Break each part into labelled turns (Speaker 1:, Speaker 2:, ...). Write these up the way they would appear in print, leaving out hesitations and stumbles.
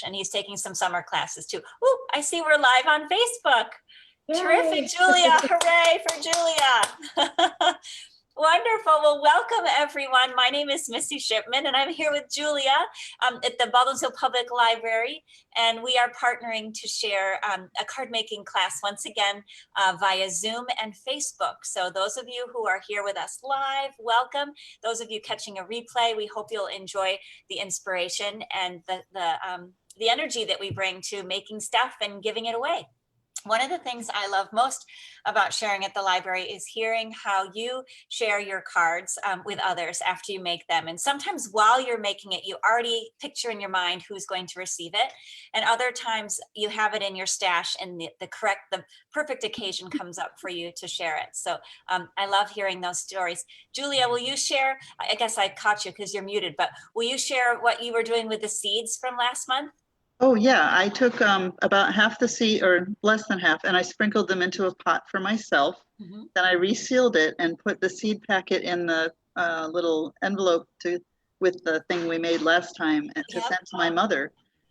Speaker 1: and he's taking some summer classes too. Ooh, I see we're live on Facebook. Yay. Terrific, Julia. Hooray for Julia. Wonderful. Well, welcome everyone. My name is Missy Shipman and I'm here with Julia at the Baldwinsville Public Library. And we are partnering to share a card making class once again via Zoom and Facebook. So those of you who are here with us live, welcome. Those of you catching a replay, we hope you'll enjoy the inspiration and the energy that we bring to making stuff and giving it away. One of the things I love most about sharing at the library is hearing how you share your cards with others after you make them. And sometimes while you're making it, you already picture in your mind who's going to receive it. And other times you have it in your stash and the perfect occasion comes up for you to share it. So I love hearing those stories. Julia, will you share? I guess I caught you because you're muted, but will you share what you were doing with the seeds from last month?
Speaker 2: Oh yeah, I took about half the seed, or less than half, and I sprinkled them into a pot for myself. Mm-hmm. Then I resealed it and put the seed packet in the little envelope with the thing we made last time to send to my mother.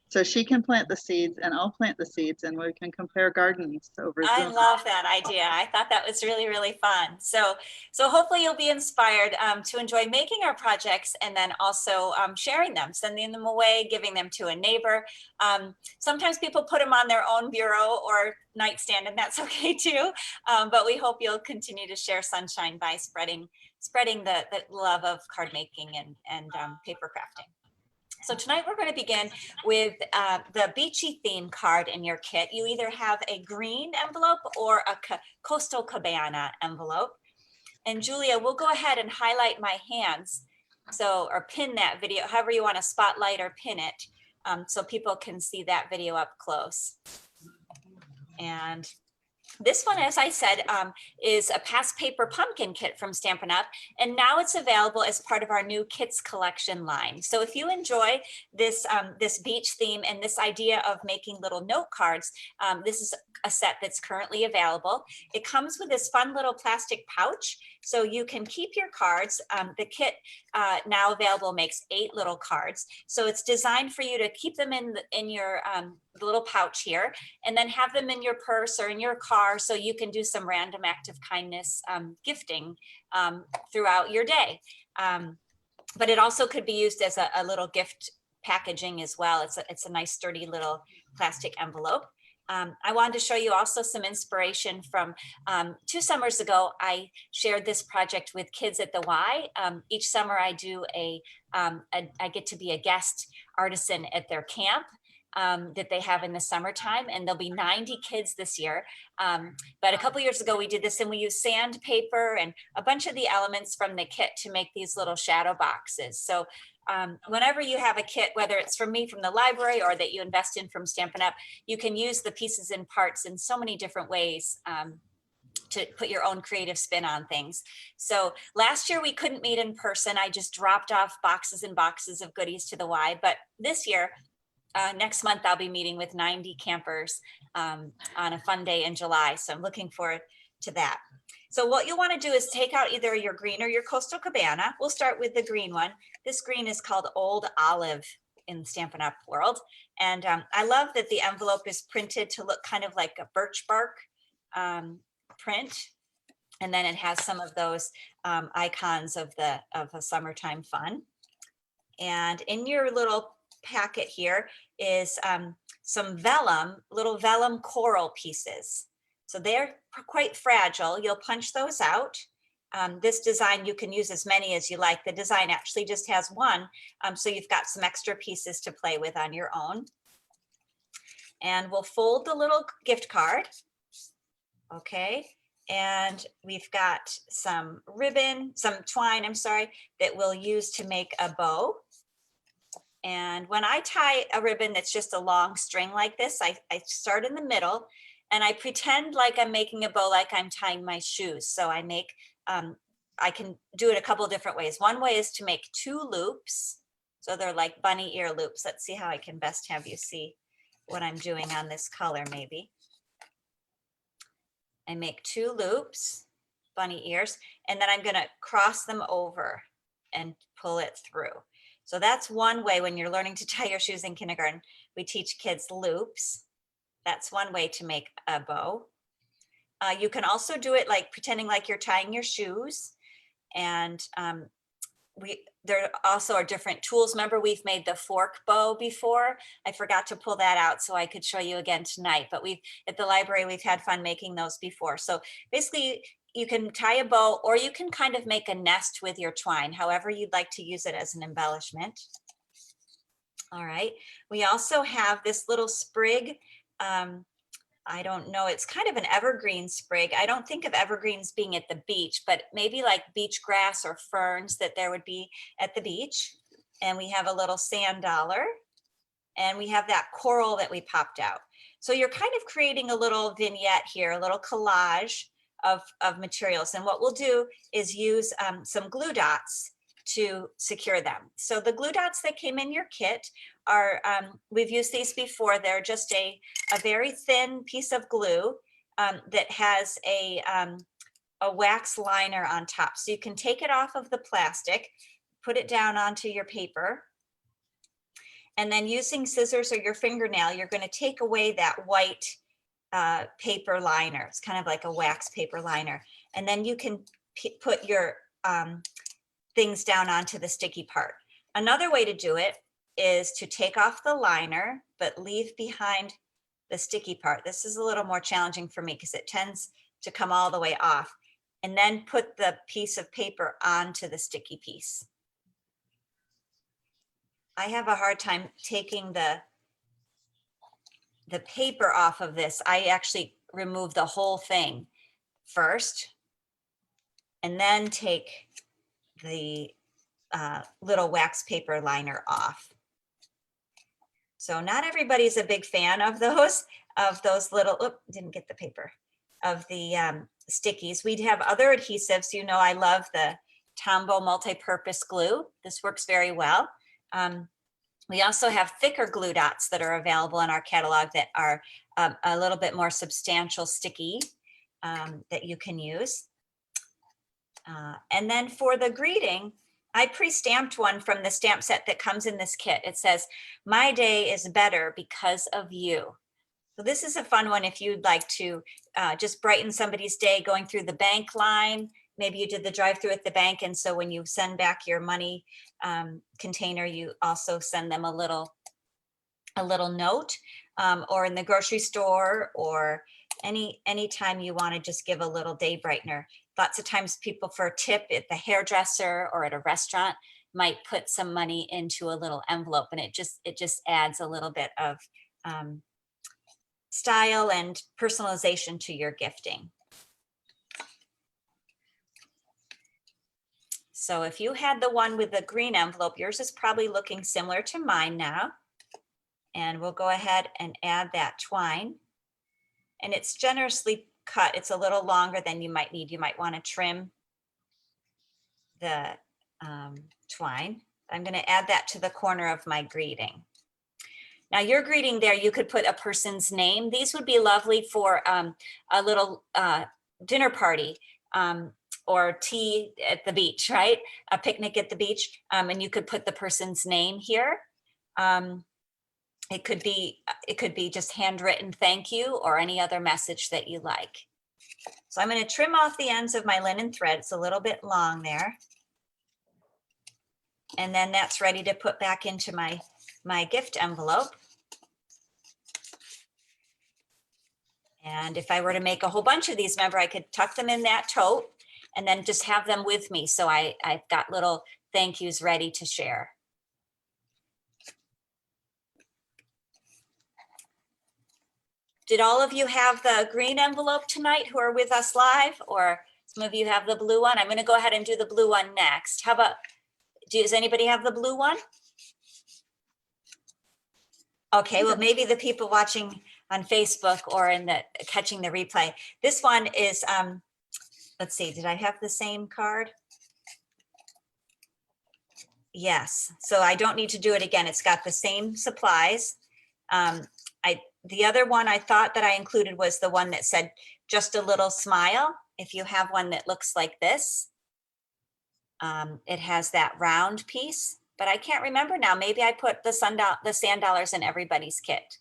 Speaker 2: So she can plant the seeds and I'll plant the seeds and we can compare gardens over Zoom.
Speaker 1: I love that idea. I thought that was really, really fun. So hopefully you'll be inspired to enjoy making our projects and then also sharing them, sending them away, giving them to a neighbor. Sometimes people put them on their own bureau or nightstand and that's okay too. But we hope you'll continue to share sunshine by spreading the love of card making and paper crafting. So tonight we're going to begin with the Beachy theme card in your kit. You either have a green envelope or a Coastal Cabana envelope. And Julia, we'll go ahead and highlight my hands. Or pin that video, however you want to spotlight or pin it, so people can see that video up close. And this one, as I said, is a past paper pumpkin kit from Stampin' Up! And now it's available as part of our new kits collection line. So if you enjoy this, this beach theme and this idea of making little note cards, this is a set that's currently available. It comes with this fun little plastic pouch, so you can keep your cards. The kit now available makes 8 little cards. So it's designed for you to keep them in your the little pouch here, and then have them in your purse or in your car so you can do some random act of kindness gifting throughout your day. But it also could be used as a little gift packaging as well. It's a nice sturdy little plastic envelope. I wanted to show you also some inspiration from 2 summers ago. I shared this project with kids at the Y. Each summer I do I get to be a guest artisan at their camp that they have in the summertime, and there'll be 90 kids this year. But a couple years ago we did this and we used sandpaper and a bunch of the elements from the kit to make these little shadow boxes. So whenever you have a kit, whether it's from me from the library or that you invest in from Stampin' Up, you can use the pieces and parts in so many different ways to put your own creative spin on things. So last year we couldn't meet in person. I just dropped off boxes and boxes of goodies to the Y. But this year, next month, I'll be meeting with 90 campers on a fun day in July. So I'm looking forward to that. So what you want to do is take out either your green or your Coastal Cabana. We'll start with the green one. This green is called Old Olive in the Stampin' Up! World. And I love that the envelope is printed to look kind of like a birch bark print. And then it has some of those icons of a summertime fun. And in your little packet here is some vellum, little vellum coral pieces. So they're quite fragile. You'll punch those out. This design, you can use as many as you like. The design actually just has one, so you've got some extra pieces to play with on your own. And we'll fold the little gift card. Okay, and we've got some ribbon, some twine, I'm sorry, that we'll use to make a bow. And when I tie a ribbon that's just a long string like this, I start in the middle and I pretend like I'm making a bow like I'm tying my shoes. So I make, I can do it a couple different ways. One way is to make 2 loops. So they're like bunny ear loops. Let's see how I can best have you see what I'm doing on this color maybe. I make 2 loops, bunny ears, and then I'm gonna cross them over and pull it through. So that's one way when you're learning to tie your shoes in kindergarten. We teach kids loops. That's one way to make a bow. You can also do it like pretending like you're tying your shoes. And there also are different tools. Remember, we've made the fork bow before. I forgot to pull that out so I could show you again tonight, but at the library, we've had fun making those before. So basically you can tie a bow, or you can kind of make a nest with your twine, however you'd like to use it as an embellishment. All right, we also have this little sprig. I don't know, it's kind of an evergreen sprig. I don't think of evergreens being at the beach, but maybe like beach grass or ferns that there would be at the beach. And we have a little sand dollar, and we have that coral that we popped out. So you're kind of creating a little vignette here, a little collage of materials. And what we'll do is use some glue dots to secure them. So the glue dots that came in your kit are, we've used these before. They're just a very thin piece of glue that has a wax liner on top. So you can take it off of the plastic, put it down onto your paper, and then using scissors or your fingernail, you're going to take away that white paper liner. It's kind of like a wax paper liner. And then you can put your things down onto the sticky part. Another way to do it is to take off the liner, but leave behind the sticky part. This is a little more challenging for me because it tends to come all the way off. And then put the piece of paper onto the sticky piece. I have a hard time taking the paper off of this. I actually remove the whole thing first, and then take the little wax paper liner off. So not everybody's a big fan of those little, didn't get the paper, of the stickies. We'd have other adhesives. You know, I love the Tombow multi-purpose glue. This works very well. We also have thicker glue dots that are available in our catalog that are a little bit more substantial sticky that you can use. And then for the greeting, I pre-stamped one from the stamp set that comes in this kit. It says, "My day is better because of you." So this is a fun one if you'd like to just brighten somebody's day going through the bank line. Maybe you did the drive-through at the bank, and so when you send back your money container, you also send them a little note, or in the grocery store, or any time you want to just give a little day brightener. Lots of times people for a tip at the hairdresser or at a restaurant might put some money into a little envelope, and it just adds a little bit of style and personalization to your gifting. So if you had the one with the green envelope, yours is probably looking similar to mine now. And we'll go ahead and add that twine. And it's generously cut. It's a little longer than you might need. You might want to trim the twine. I'm going to add that to the corner of my greeting. Now your greeting there, you could put a person's name. These would be lovely for a little dinner party or tea at the beach, right? A picnic at the beach. And you could put the person's name here. It could be just handwritten thank you, or any other message that you like. So I'm going to trim off the ends of my linen thread. It's a little bit long there. And then that's ready to put back into my gift envelope. And if I were to make a whole bunch of these, remember, I could tuck them in that tote and then just have them with me. So I've got little thank yous ready to share. Did all of you have the green envelope tonight who are with us live, or some of you have the blue one? I'm going to go ahead and do the blue one next. How about, does anybody have the blue one? Okay, well, maybe the people watching on Facebook or catching the replay. This one is, let's see, did I have the same card? Yes, so I don't need to do it again. It's got the same supplies. The other one I thought that I included was the one that said just a little smile. If you have one that looks like this, it has that round piece. but I can't remember now. Maybe I put the sand dollars in everybody's kit.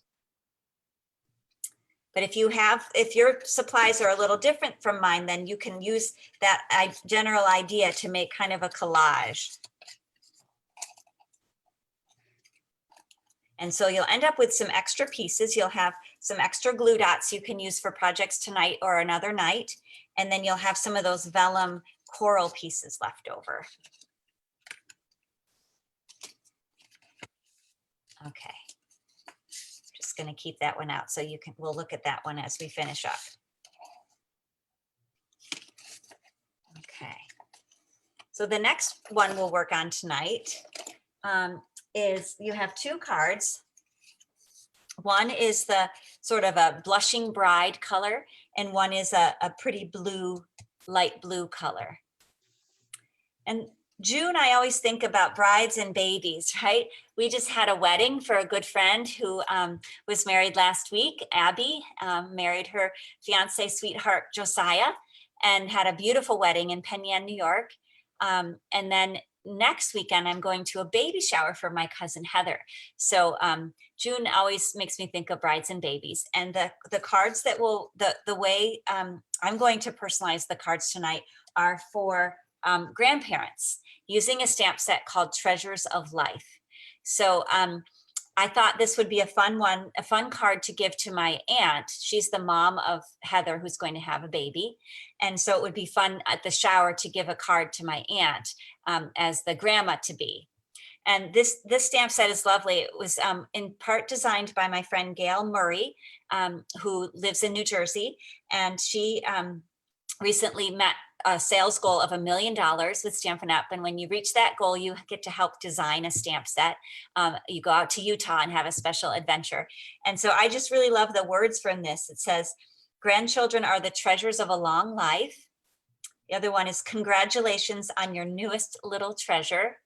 Speaker 1: But if your supplies are a little different from mine, then you can use that general idea to make kind of a collage. And so you'll end up with some extra pieces. You'll have some extra glue dots you can use for projects tonight or another night. And then you'll have some of those vellum coral pieces left over. Okay. Just going to keep that one out so we'll look at that one as we finish up. Okay. So the next one we'll work on tonight is you have two cards. One is the sort of a blushing bride color, and one is a pretty blue, light blue color. And June, I always think about brides and babies, right? We just had a wedding for a good friend who was married last week. Abby married her fiance, sweetheart, Josiah, and had a beautiful wedding in Penn Yan, New York. And then next weekend, I'm going to a baby shower for my cousin Heather. So June always makes me think of brides and babies. And the cards that the way I'm going to personalize the cards tonight are for grandparents using a stamp set called Treasures of Life. So I thought this would be a fun card to give to my aunt. She's the mom of Heather, who's going to have a baby. And so it would be fun at the shower to give a card to my aunt as the grandma to be. And this stamp set is lovely. It was in part designed by my friend Gail Murray, who lives in New Jersey. And she recently met a sales goal of $1 million with Stampin' Up. And when you reach that goal, you get to help design a stamp set. You go out to Utah and have a special adventure. And so I just really love the words from this. It says, grandchildren are the treasures of a long life. The other one is congratulations on your newest little treasure.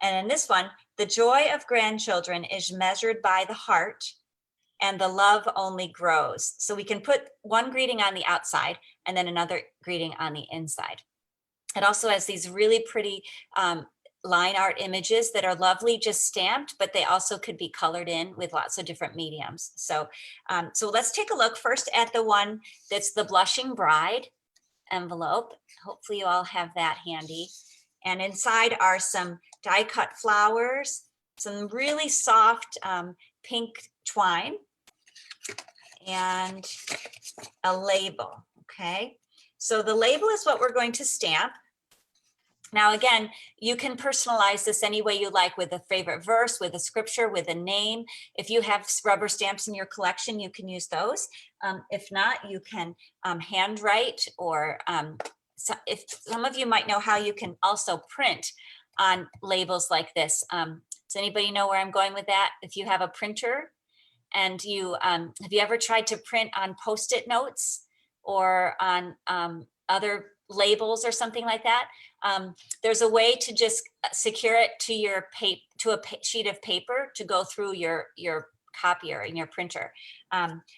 Speaker 1: And in this one, the joy of grandchildren is measured by the heart, and the love only grows. So we can put one greeting on the outside and then another greeting on the inside. It also has these really pretty line art images that are lovely just stamped, but they also could be colored in with lots of different mediums. So, so let's take a look first at the one that's the Blushing Bride envelope. Hopefully you all have that handy. And inside are some die cut flowers, some really soft pink twine, and a label. Okay, so the label is what we're going to stamp. Now, again, you can personalize this any way you like, with a favorite verse, with a scripture, with a name. If you have rubber stamps in your collection, you can use those. If not, you can handwrite, or so if some of you might know how you can also print on labels like this. Does anybody know where I'm going with that? If you have a printer and you, have you ever tried to print on Post-it notes or on other labels or something like that? There's a way to just secure it to your sheet of paper to go through your copier and your printer.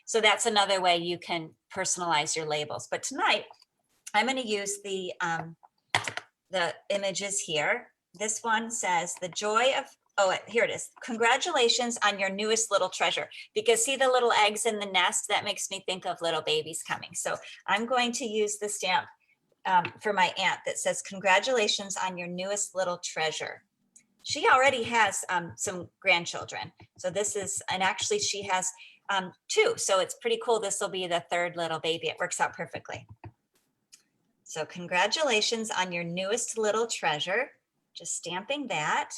Speaker 1: So that's another way you can personalize your labels. But tonight, I'm going to use the images here. This one says the joy of, oh, here it is. Congratulations on your newest little treasure. Because see the little eggs in the nest? That makes me think of little babies coming. So I'm going to use the stamp for my aunt that says, congratulations on your newest little treasure. She already has some grandchildren. So this is, and actually she has 2. So it's pretty cool. This will be the 3rd little baby. It works out perfectly. So congratulations on your newest little treasure. Just stamping that.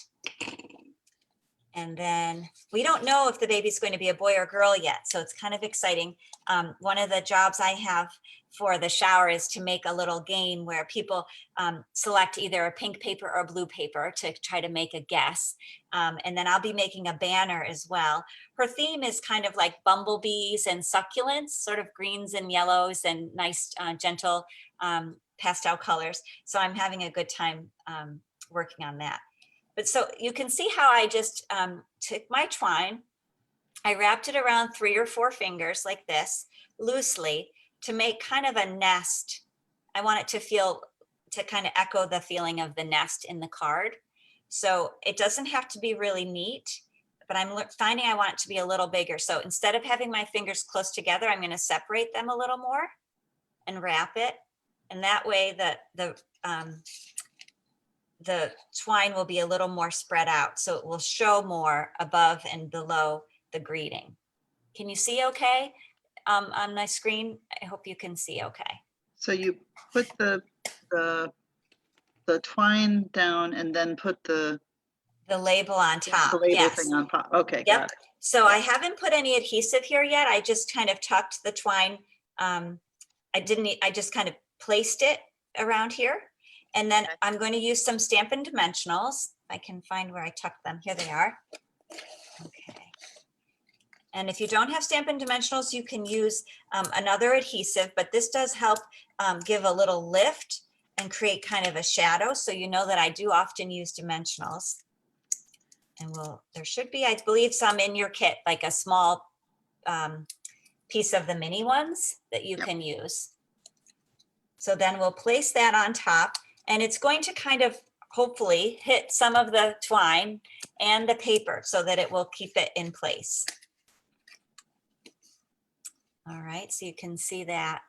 Speaker 1: And then we don't know if the baby's going to be a boy or girl yet. So it's kind of exciting. One of the jobs I have for the shower is to make a little game where people select either a pink paper or a blue paper to try to make a guess. And then I'll be making a banner as well. Her theme is kind of like bumblebees and succulents, sort of greens and yellows and nice, gentle pastel colors. So I'm having a good time working on that. But so you can see how I just took my twine, I wrapped it around 3 or 4 fingers like this, loosely, to make kind of a nest. I want it to kind of echo the feeling of the nest in the card. So it doesn't have to be really neat, but I'm finding I want it to be a little bigger. So instead of having my fingers close together, I'm going to separate them a little more and wrap it. And that way the twine will be a little more spread out. So it will show more above and below the greeting. Can you see okay on my screen? I hope you can see okay.
Speaker 2: So you put the twine down and then put the
Speaker 1: label on top.
Speaker 2: label
Speaker 1: Yes.
Speaker 2: thing on top. Okay,
Speaker 1: Yep.
Speaker 2: got it.
Speaker 1: So I haven't put any adhesive here yet. I just kind of tucked the twine. I just kind of placed it around here. And then I'm going to use some Stampin' Dimensionals. I can find where I tucked them. Here they are. Okay. And if you don't have Stampin' Dimensionals, you can use another adhesive, but this does help give a little lift and create kind of a shadow. So you know that I do often use dimensionals. And there should be, I believe, some in your kit, like a small piece of the mini ones that you can use. So then we'll place that on top, and it's going to kind of hopefully hit some of the twine and the paper so that it will keep it in place. All right, so you can see that.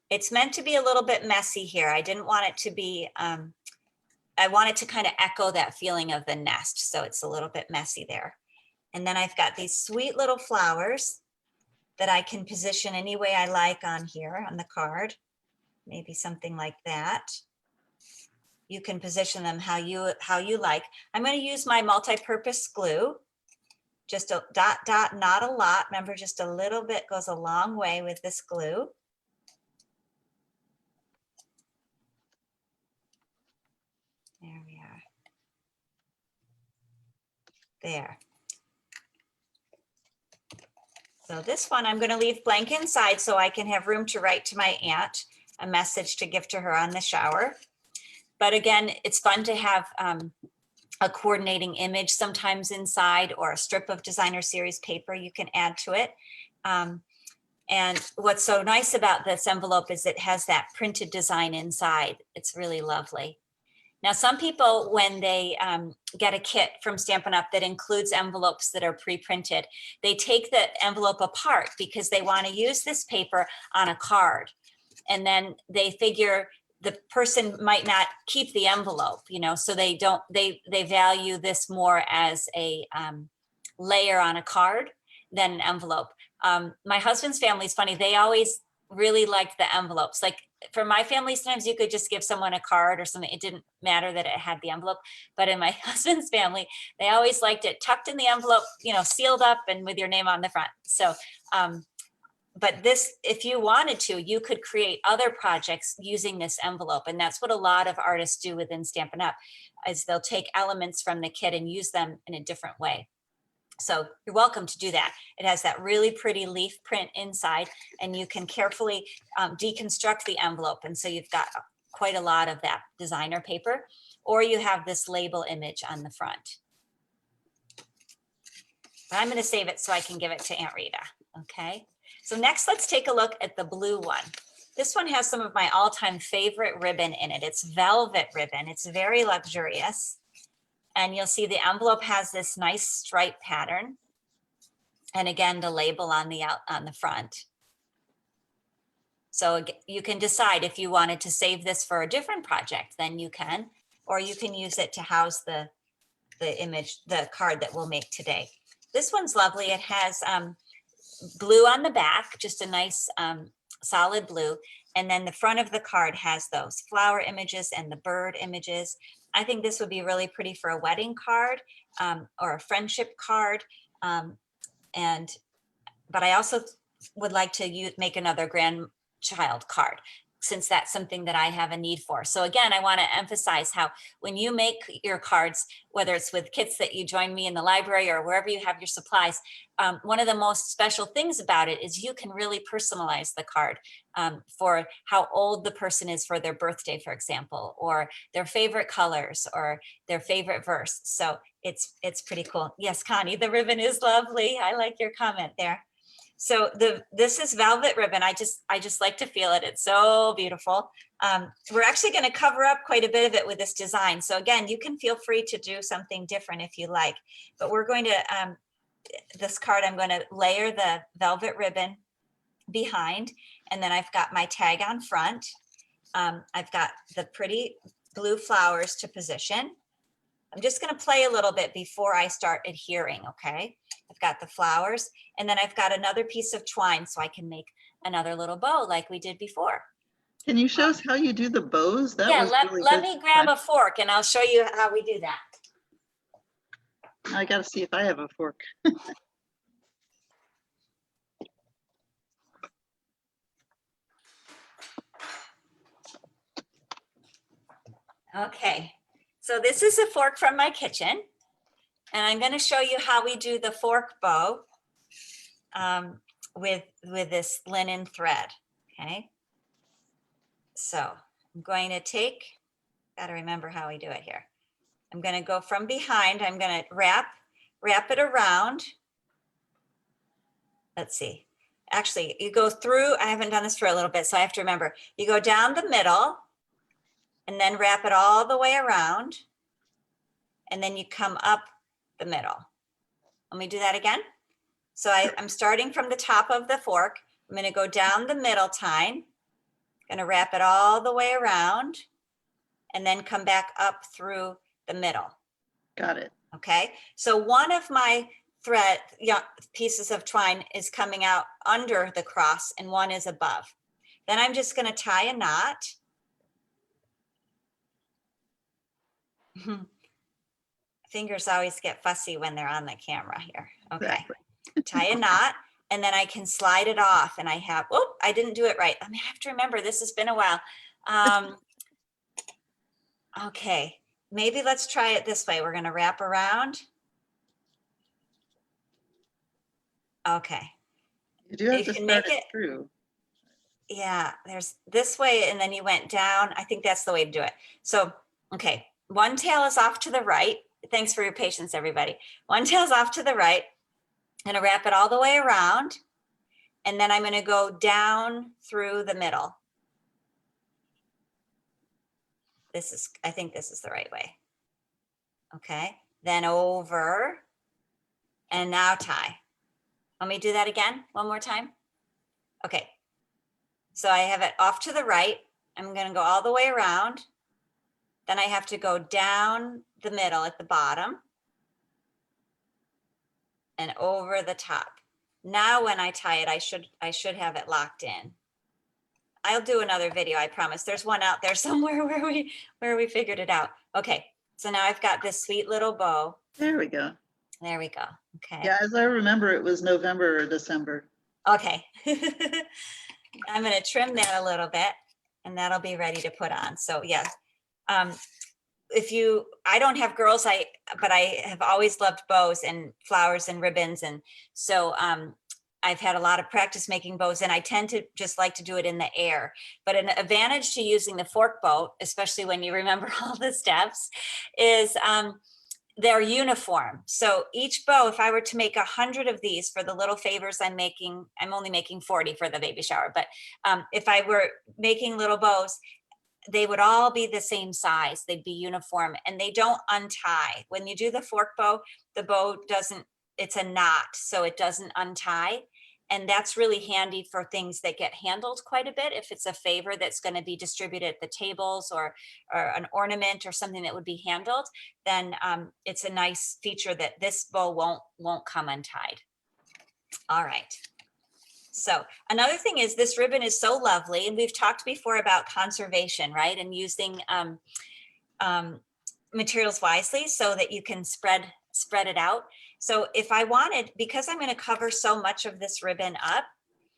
Speaker 1: It's meant to be a little bit messy here. I didn't want it to be, I want it to kind of echo that feeling of the nest. So it's a little bit messy there. And then I've got these sweet little flowers that I can position any way I like on here on the card. Maybe something like that. You can position them how you like. I'm going to use my multi-purpose glue. Just a dot, not a lot. Remember, just a little bit goes a long way with this glue. There we are. There. So this one I'm going to leave blank inside so I can have room to write to my aunt a message to give to her on the shower. But again, it's fun to have a coordinating image sometimes inside, or a strip of designer series paper you can add to it. And what's so nice about this envelope is it has that printed design inside. It's really lovely. Now, some people, when they get a kit from Stampin' Up! That includes envelopes that are pre-printed, they take the envelope apart because they want to use this paper on a card. And then they figure the person might not keep the envelope, you know, so they value this more as a layer on a card than an envelope. My husband's family is funny. They always really liked the envelopes. Like for my family, sometimes you could just give someone a card or something. It didn't matter that it had the envelope. But in my husband's family, they always liked it tucked in the envelope, you know, sealed up and with your name on the front. So, but this, if you wanted to, you could create other projects using this envelope. And that's what a lot of artists do within Stampin' Up! Is they'll take elements from the kit and use them in a different way. So you're welcome to do that. It has that really pretty leaf print inside, and you can carefully deconstruct the envelope. And so you've got quite a lot of that designer paper, or you have this label image on the front. But I'm going to save it so I can give it to Aunt Rita. Okay. So next, let's take a look at the blue one. This one has some of my all-time favorite ribbon in it. It's velvet ribbon. It's very luxurious. And you'll see the envelope has this nice stripe pattern. And again, the label on the front. So you can decide if you wanted to save this for a different project, then you can, or you can use it to house the image, the card that we'll make today. This one's lovely. It has blue on the back, just a nice solid blue. And then the front of the card has those flower images and the bird images. I think this would be really pretty for a wedding card or a friendship card. But I also would like to make another grandchild card, since that's something that I have a need for. So again, I want to emphasize how when you make your cards, whether it's with kits that you join me in the library or wherever you have your supplies, one of the most special things about it is you can really personalize the card for how old the person is for their birthday, for example, or their favorite colors or their favorite verse. So it's pretty cool. Yes, Connie, the ribbon is lovely. I like your comment there. So this is velvet ribbon. I just like to feel it. It's so beautiful. We're actually going to cover up quite a bit of it with this design. So again, you can feel free to do something different if you like, but we're going to, this card, I'm going to layer the velvet ribbon behind, and then I've got my tag on front. I've got the pretty blue flowers to position. I'm just going to play a little bit before I start adhering, okay? I've got the flowers, and then I've got another piece of twine so I can make another little bow like we did before.
Speaker 2: Can you show us how you do the bows? That
Speaker 1: Yeah,
Speaker 2: was really
Speaker 1: let
Speaker 2: good.
Speaker 1: me grab a fork and I'll show you how we do that.
Speaker 2: I got to see if I have a fork.
Speaker 1: Okay, so this is a fork from my kitchen, and I'm going to show you how we do the fork bow with this linen thread. Okay, so I'm going to take, got to remember how we do it here. I'm going to go from behind. I'm going to wrap it around. Let's see. Actually, you go through, I haven't done this for a little bit, so I have to remember. You go down the middle and then wrap it all the way around. And then you come up the middle. Let me do that again. So I'm starting from the top of the fork. I'm going to go down the middle tine, going to wrap it all the way around, and then come back up through the middle.
Speaker 2: Got it.
Speaker 1: Okay, so one of my thread pieces of twine is coming out under the cross and one is above. Then I'm just going to tie a knot. Fingers always get fussy when they're on the camera here. Okay,
Speaker 2: Exactly.
Speaker 1: tie a knot, and then I can slide it off, and I have, oh, I didn't do it right. I have to remember, this has been a while. Okay, maybe let's try it this way. We're going to wrap around. Okay.
Speaker 2: You do have
Speaker 1: You
Speaker 2: to
Speaker 1: can
Speaker 2: start
Speaker 1: make
Speaker 2: it through.
Speaker 1: Yeah, there's this way, and then you went down. I think that's the way to do it. So, okay, one tail is off to the right. Thanks for your patience, everybody. One tail is off to the right. I'm gonna wrap it all the way around, and then I'm gonna go down through the middle. I think this is the right way. Okay, then over, and now tie. Let me do that again, one more time. Okay, so I have it off to the right. I'm gonna go all the way around. Then I have to go down the middle at the bottom and over the top. Now when I tie it, I should have it locked in. I'll do another video, I promise. There's one out there somewhere where we figured it out. Okay, so now I've got this sweet little bow.
Speaker 2: There we go.
Speaker 1: There we go. Okay.
Speaker 2: Yeah, as I remember, it was November or December.
Speaker 1: Okay. I'm going to trim that a little bit, and that'll be ready to put on. So yeah. I don't have girls, but I have always loved bows and flowers and ribbons. And so I've had a lot of practice making bows, and I tend to just like to do it in the air. But an advantage to using the fork bow, especially when you remember all the steps, is they're uniform. So each bow, if I were to make 100 of these for the little favors I'm making, I'm only making 40 for the baby shower. But if I were making little bows, they would all be the same size. They'd be uniform, and they don't untie. When you do the fork bow, the bow doesn't, it's a knot, so it doesn't untie. And that's really handy for things that get handled quite a bit. If it's a favor that's going to be distributed at the tables, or an ornament or something that would be handled, then it's a nice feature that this bow won't come untied. All right. So another thing is, this ribbon is so lovely, and we've talked before about conservation, right? And using materials wisely so that you can spread it out. So if I wanted, because I'm going to cover so much of this ribbon up,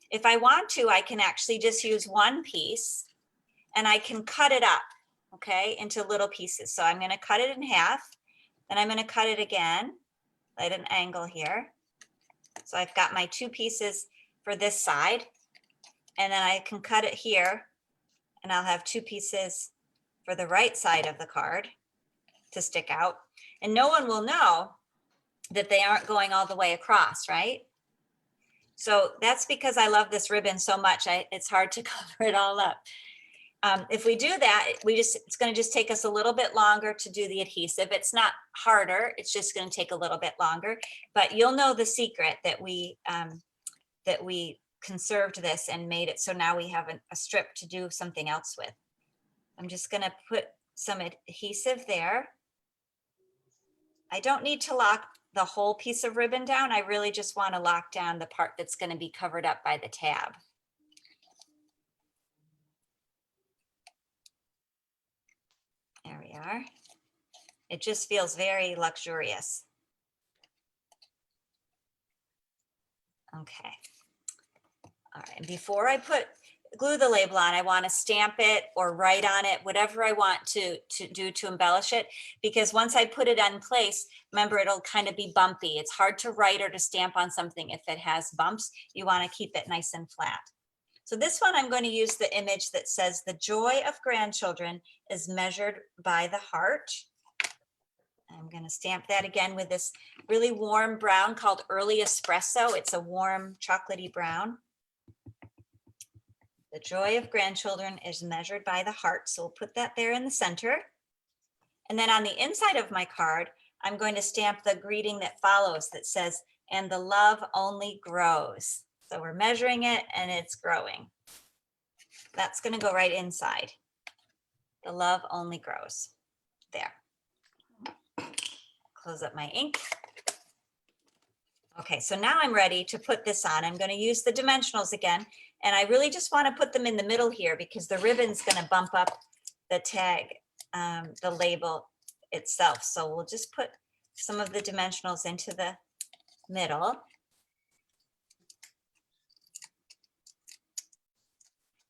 Speaker 1: if I want to, I can actually just use one piece and I can cut it up, okay, into little pieces. So I'm going to cut it in half, then I'm going to cut it again at an angle here. So I've got my two pieces for this side, and then I can cut it here, and I'll have two pieces for the right side of the card to stick out, and no one will know that they aren't going all the way across, right? So that's because I love this ribbon so much. It's hard to cover it all up. If we do that, it's going to just take us a little bit longer to do the adhesive. It's not harder. It's just going to take a little bit longer, but you'll know the secret that we conserved this and made it so now we have a strip to do something else with. I'm just going to put some adhesive there. I don't need to lock the whole piece of ribbon down. I really just want to lock down the part that's going to be covered up by the tab. There we are. It just feels very luxurious. Okay. All right, before I glue the label on, I want to stamp it or write on it, whatever I want to do to embellish it, because once I put it in place, remember, it'll kind of be bumpy. It's hard to write or to stamp on something if it has bumps. You want to keep it nice and flat. So this one, I'm going to use the image that says the joy of grandchildren is measured by the heart. I'm going to stamp that again with this really warm brown called Early Espresso. It's a warm chocolatey brown. The joy of grandchildren is measured by the heart. So we'll put that there in the center. And then on the inside of my card, I'm going to stamp the greeting that follows that says, and the love only grows. So we're measuring it and it's growing. That's going to go right inside. The love only grows. There. Close up my ink. Okay, so now I'm ready to put this on. I'm going to use the dimensionals again, and I really just want to put them in the middle here because the ribbon's going to bump up the tag, the label itself. So we'll just put some of the dimensionals into the middle.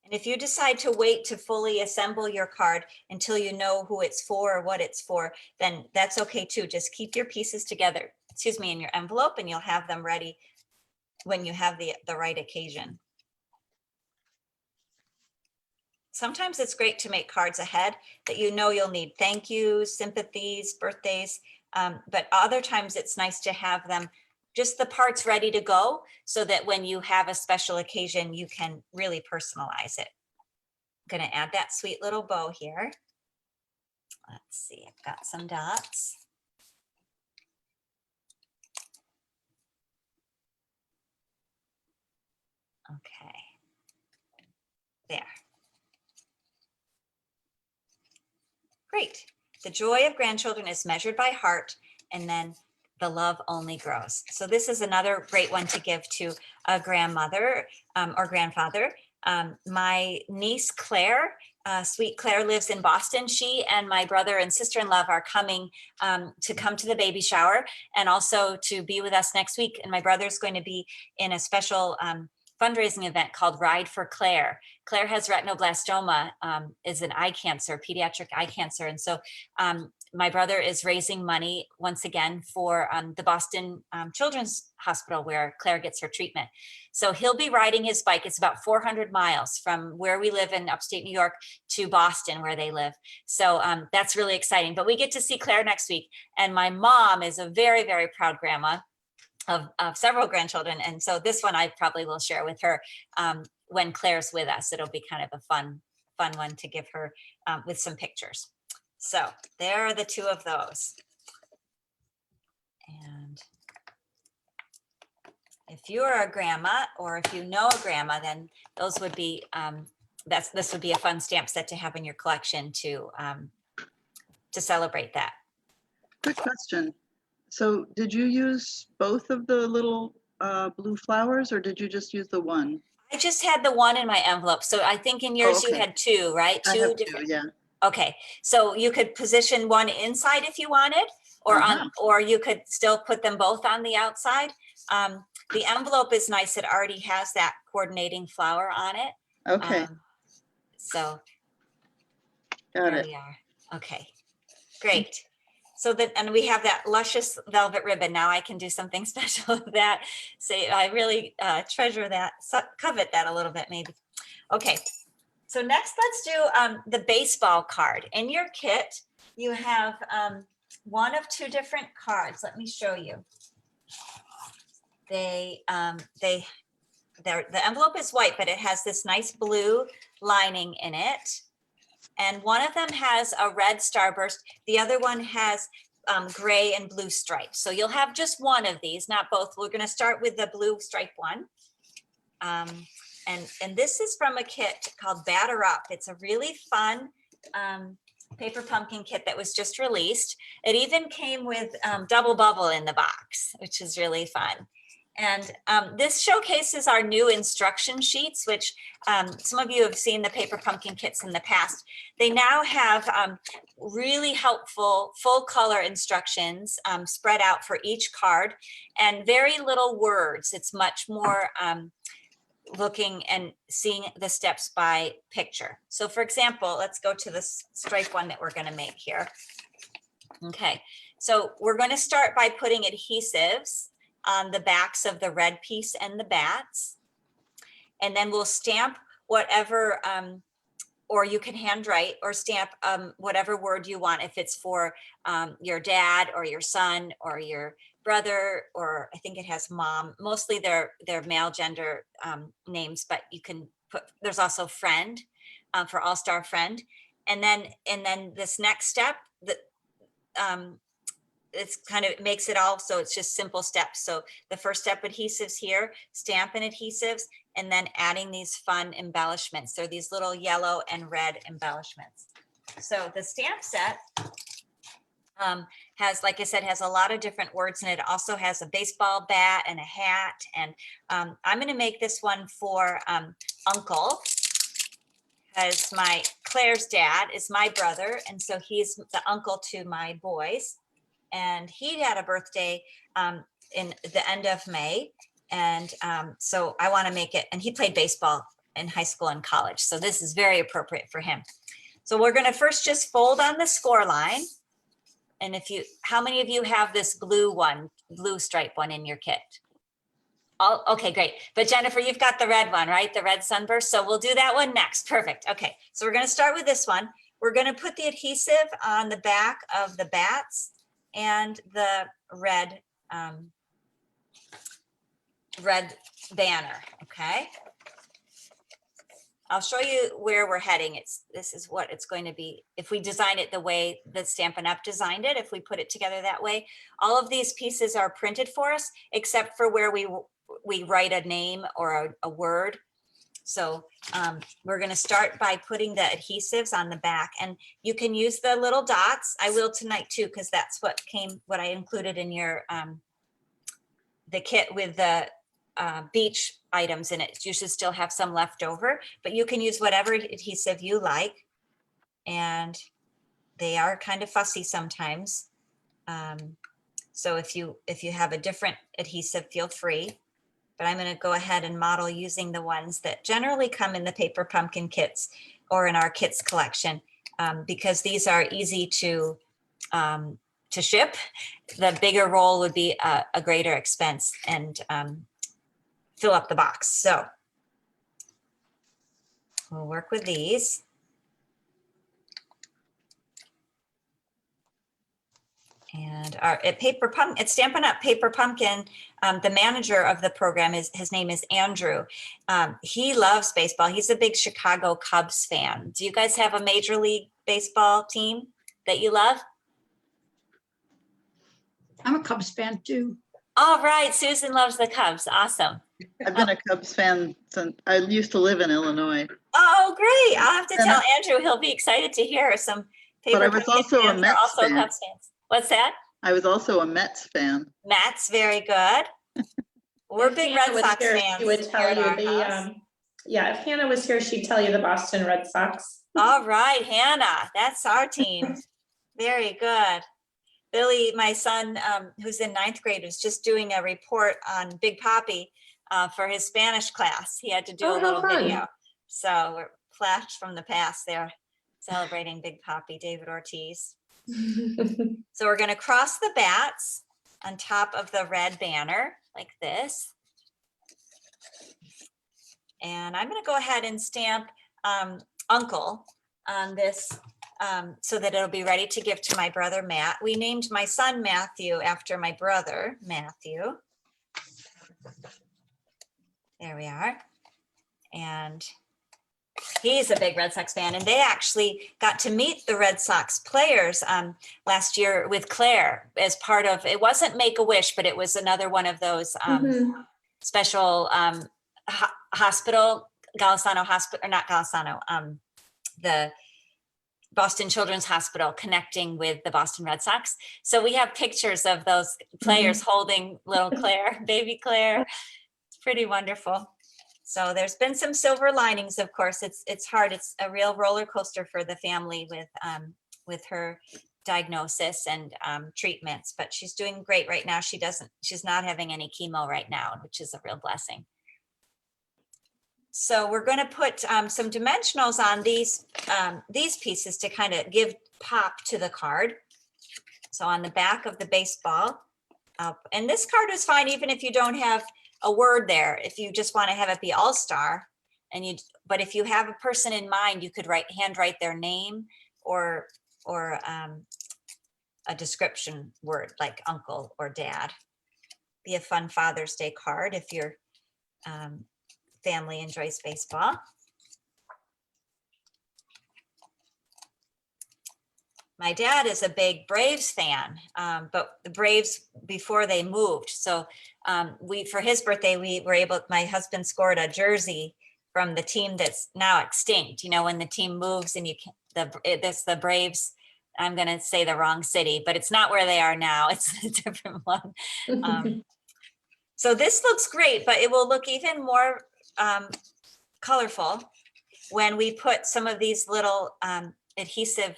Speaker 1: And if you decide to wait to fully assemble your card until you know who it's for or what it's for, then that's okay too. Just keep your pieces together, in your envelope, and you'll have them ready when you have the right occasion. Sometimes it's great to make cards ahead that you know you'll need thank yous, sympathies, birthdays, but other times it's nice to have them just the parts ready to go so that when you have a special occasion, you can really personalize it. I'm going to add that sweet little bow here. Let's see, I've got some dots. Okay, there. Great. The joy of grandchildren is measured by heart, and then the love only grows. So this is another great one to give to a grandmother or grandfather. My niece, Claire, sweet Claire, lives in Boston. She and my brother and sister-in-law are coming to come to the baby shower and also to be with us next week. And my brother's going to be in a special fundraising event called Ride for Claire. Claire has retinoblastoma, is an eye cancer, pediatric eye cancer. And so my brother is raising money once again for the Boston Children's Hospital where Claire gets her treatment. So he'll be riding his bike. It's about 400 miles from where we live in upstate New York to Boston where they live. So that's really exciting. But we get to see Claire next week. And my mom is a very, very proud grandma of several grandchildren. And so this one I probably will share with her when Claire's with us. It'll be kind of a fun one to give her with some pictures. So there are the two of those. And if you're a grandma or if you know a grandma, then those would be, this would be a fun stamp set to have in your collection to celebrate that.
Speaker 2: Quick question. So did you use both of the little blue flowers or did you just use the one?
Speaker 1: I just had the one in my envelope. So I think in yours you had two, right?
Speaker 2: I have
Speaker 1: different.
Speaker 2: two, yeah.
Speaker 1: Okay, so you could position one inside if you wanted, or or you could still put them both on the outside. The envelope is nice. It already has that coordinating flower on it.
Speaker 2: Okay.
Speaker 1: So
Speaker 2: Got
Speaker 1: there
Speaker 2: it.
Speaker 1: we are. Okay, great. So that, and we have that luscious velvet ribbon. Now I can do something special with that. Say, I really treasure that, covet that a little bit maybe. Okay, so next let's do the baseball card. In your kit, you have one of two different cards. Let me show you. They the envelope is white, but it has this nice blue lining in it. And one of them has a red starburst. The other one has gray and blue stripes. So you'll have just one of these, not both. We're going to start with the blue stripe one. And this is from a kit called Batter Up. It's a really fun paper pumpkin kit that was just released. It even came with double bubble in the box, which is really fun. And this showcases our new instruction sheets, which some of you have seen the paper pumpkin kits in the past. They now have really helpful full color instructions spread out for each card and very little words. It's much more looking and seeing the steps by picture. So for example, let's go to this stripe one that we're going to make here. Okay, so we're going to start by putting adhesives on the backs of the red piece and the bats. And then we'll stamp whatever, or you can handwrite or stamp whatever word you want, if it's for your dad or your son or your brother, or I think it has mom. Mostly they're male gender names, but you can put, there's also friend for all-star friend. And then this next step, that it's kind of makes it all, so it's just simple steps. So the first step, adhesives here, Stampin' adhesives, and then adding these fun embellishments. They're these little yellow and red embellishments. So the stamp set has, like I said, has a lot of different words, and it also has a baseball bat and a hat. And I'm going to make this one for Uncle, because my Claire's dad is my brother, and so he's the uncle to my boys. And he had a birthday in the end of May. And so I want to make it, and he played baseball in high school and college. So this is very appropriate for him. So we're going to first just fold on the score line. And how many of you have this blue stripe one in your kit? Oh, okay, great. But Jennifer, you've got the red one, right? The red sunburst. So we'll do that one next. Perfect. Okay, so we're going to start with this one. We're going to put the adhesive on the back of the bats and the red banner. Okay, I'll show you where we're heading. This is what it's going to be if we design it the way that Stampin' Up designed it. If we put it together that way, all of these pieces are printed for us except for where we write a name or a word. So we're going to start by putting the adhesives on the back, and you can use the little dots. I will tonight too, because that's what I included in your the kit with the beach items in it. You should still have some left over, but you can use whatever adhesive you like, and they are kind of fussy sometimes. So if you have a different adhesive, feel free. But I'm going to go ahead and model using the ones that generally come in the paper pumpkin kits or in our kits collection, because these are easy to ship. The bigger roll would be a greater expense and fill up the box. So we'll work with these. And at Stampin' Up! Paper Pumpkin, the manager of the program, his name is Andrew. He loves baseball. He's a big Chicago Cubs fan. Do you guys have a Major League Baseball team that you love?
Speaker 3: I'm a Cubs fan too.
Speaker 1: All right, Susan loves the Cubs. Awesome.
Speaker 2: I've been a Cubs fan since I used to live in Illinois.
Speaker 1: Oh, great. I'll have to tell Andrew. He'll be excited to hear some paper
Speaker 2: But I was
Speaker 1: pumpkin
Speaker 2: also a
Speaker 1: fans are
Speaker 2: Mets
Speaker 1: also
Speaker 2: fan.
Speaker 1: Cubs fans. What's that?
Speaker 2: I was also a Mets fan.
Speaker 1: Mets, very good. We're
Speaker 4: If
Speaker 1: big
Speaker 4: Hannah
Speaker 1: Red
Speaker 4: was
Speaker 1: Sox
Speaker 4: here,
Speaker 1: fans.
Speaker 4: She would
Speaker 1: here
Speaker 4: tell
Speaker 1: at
Speaker 4: you
Speaker 1: our
Speaker 4: the,
Speaker 1: house.
Speaker 4: yeah, if Hannah was here, she'd tell you the Boston Red Sox.
Speaker 1: All right, Hannah, that's our team. Very good. Billy, my son, who's in 9th grade, was just doing a report on Big Papi for his Spanish class. He had to do
Speaker 4: Oh,
Speaker 1: a
Speaker 4: how
Speaker 1: little
Speaker 4: fun.
Speaker 1: video. So we're flashed from the past there, celebrating Big Papi, David Ortiz. So we're going to cross the bats on top of the red banner like this. And I'm going to go ahead and stamp Uncle on this so that it'll be ready to give to my brother, Matt. We named my son Matthew after my brother, Matthew. There we are. And he's a big Red Sox fan, and they actually got to meet the Red Sox players last year with Claire as part of, it wasn't Make-A-Wish, but it was another one of those special hospital, Golisano Hospital, or not Golisano, the Boston Children's Hospital connecting with the Boston Red Sox. So we have pictures of those players holding little Claire, baby Claire. It's pretty wonderful. So there's been some silver linings, of course. It's hard. It's a real roller coaster for the family with her diagnosis and treatments, but she's doing great right now. She's not having any chemo right now, which is a real blessing. So we're going to put some dimensionals on these pieces to kind of give pop to the card. So on the back of the baseball, and this card is fine even if you don't have a word there. If you just want to have it be all-star, but if you have a person in mind, you could handwrite their name or a description word like uncle or dad. Be a fun Father's Day card if your family enjoys baseball. My dad is a big Braves fan, but the Braves before they moved. So for his birthday, my husband scored a jersey from the team that's now extinct. You know, when the team moves and that's the Braves, I'm going to say the wrong city, but it's not where they are now. It's a different one. So this looks great, but it will look even more colorful when we put some of these little adhesive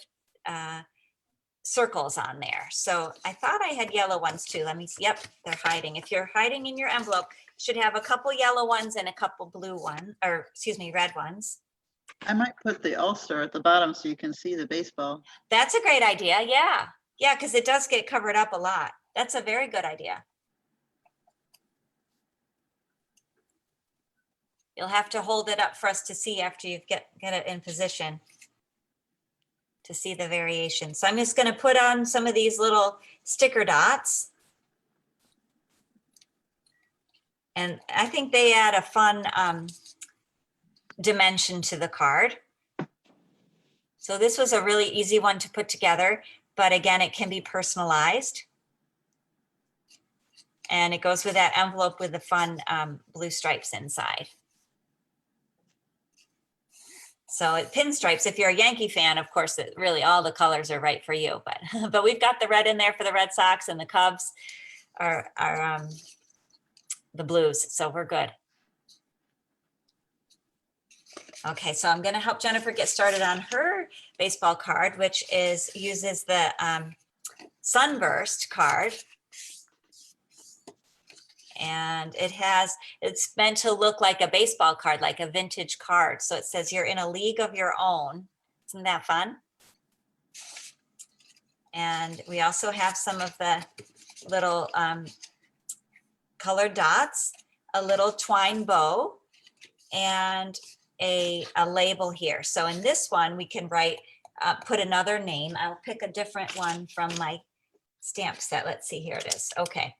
Speaker 1: circles on there. So I thought I had yellow ones too. Let me see. Yep, they're hiding. If you're hiding in your envelope, you should have a couple yellow ones and a couple blue ones, or excuse me, red ones.
Speaker 2: I might put the all-star at the bottom so you can see the baseball.
Speaker 1: That's a great idea. Yeah. Yeah, because it does get covered up a lot. That's a very good idea. You'll have to hold it up for us to see after you get it in position to see the variation. So I'm just going to put on some of these little sticker dots. And I think they add a fun dimension to the card. So this was a really easy one to put together, but again, it can be personalized. And it goes with that envelope with the fun blue stripes inside. So it pinstripes, if you're a Yankee fan, of course, really all the colors are right for you, but we've got the red in there for the Red Sox, and the Cubs are the blues, so we're good. Okay, so I'm going to help Jennifer get started on her baseball card, which uses the Sunburst card. And it's meant to look like a baseball card, like a vintage card. So it says you're in a league of your own. Isn't that fun? And we also have some of the little colored dots, a little twine bow, and a label here. So in this one, we can put another name. I'll pick a different one from my stamp set. Let's see, here it is. Okay.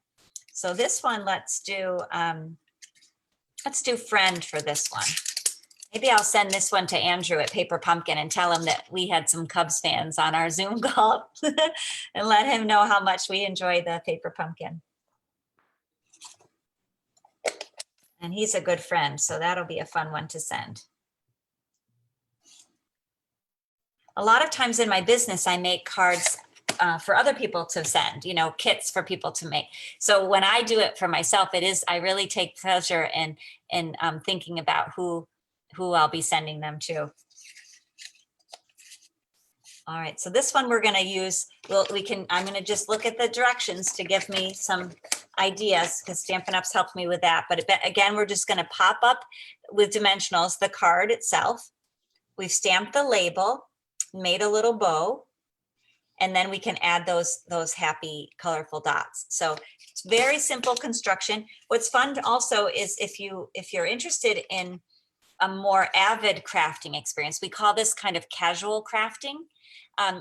Speaker 1: So this one, let's do friend for this one. Maybe I'll send this one to Andrew at Paper Pumpkin and tell him that we had some Cubs fans on our Zoom call and let him know how much we enjoy the Paper Pumpkin. And he's a good friend, so that'll be a fun one to send. A lot of times in my business, I make cards for other people to send, kits for people to make. So when I do it for myself, I really take pleasure in thinking about who I'll be sending them to. All right, so this one we're going to use, I'm going to just look at the directions to give me some ideas, because Stampin' Up's helped me with that. But again, we're just going to pop up with dimensionals the card itself. We've stamped the label, made a little bow, and then we can add those happy colorful dots. So it's very simple construction. What's fun also is if you're interested in a more avid crafting experience, we call this kind of casual crafting.